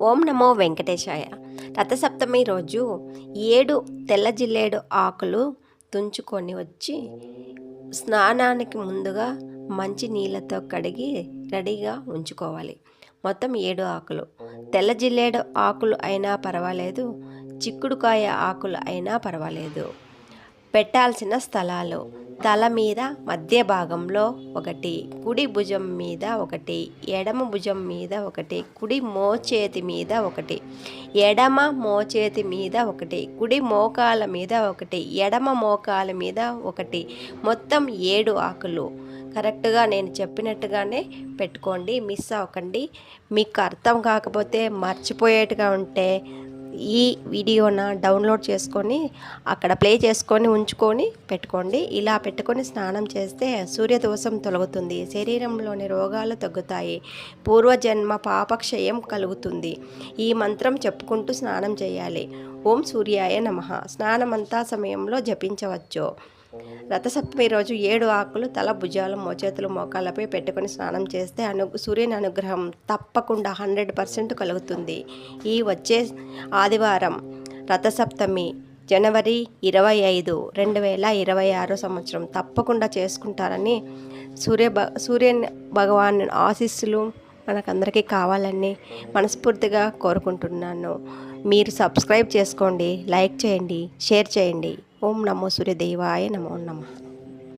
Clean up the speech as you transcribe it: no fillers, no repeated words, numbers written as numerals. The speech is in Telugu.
ఓం నమో వెంకటేశాయ. రథసప్తమి రోజు 7 తెల్ల జిల్లేడు ఆకులు తుంచుకొని వచ్చి స్నానానికి ముందుగా మంచి నీళ్ళతో కడిగి రెడీగా ఉంచుకోవాలి. మొత్తం 7 ఆకులు. తెల్ల జిల్లేడు ఆకులు అయినా పర్వాలేదు, చిక్కుడుకాయ ఆకులు అయినా పర్వాలేదు. పెట్టాల్సిన స్థలాలు: తల మీద మధ్య భాగంలో ఒకటి, కుడి భుజం మీద ఒకటి, ఎడమ భుజం మీద ఒకటి, కుడి మోచేతి మీద ఒకటి, ఎడమ మోచేతి మీద ఒకటి, కుడి మోకాల మీద ఒకటి, ఎడమ మోకాల మీద ఒకటి. మొత్తం 7 ఆకులు. కరెక్ట్గా నేను చెప్పినట్టుగానే పెట్టుకోండి, మిస్ అవ్వకండి. మీకు అర్థం కాకపోతే, మర్చిపోయేట్టుగా ఉంటే ఈ వీడియోన డౌన్లోడ్ చేసుకొని అక్కడ ప్లే చేసుకొని ఉంచుకొని పెట్టుకోండి. ఇలా పెట్టుకొని స్నానం చేస్తే సూర్యదోషం తొలగుతుంది, శరీరంలోని రోగాలు తగ్గుతాయి, పూర్వజన్మ పాపక్షయం కలుగుతుంది. ఈ మంత్రం చెప్పుకుంటూ స్నానం చేయాలి. ఓం సూర్యాయ నమః. స్నానమంతా సమయంలో జపించవచ్చు. రథసప్తమి రోజు 7 ఆకులు తల, భుజాలు, మోచేతులు, మోకాళ్ళపై పెట్టుకొని స్నానం చేస్తే సూర్యుని అనుగ్రహం తప్పకుండా 100% కలుగుతుంది. ఈ వచ్చే ఆదివారం రథసప్తమి జనవరి 25, 2026 సంవత్సరం తప్పకుండా చేసుకుంటారని సూర్య భగవాన్ ఆశీస్సులు మనకందరికీ కావాలని మనస్ఫూర్తిగా కోరుకుంటున్నాను. మీరు సబ్స్క్రైబ్ చేసుకోండి, లైక్ చేయండి, షేర్ చేయండి. ఓం నమో సూర్యదేవాయ నమో నమః.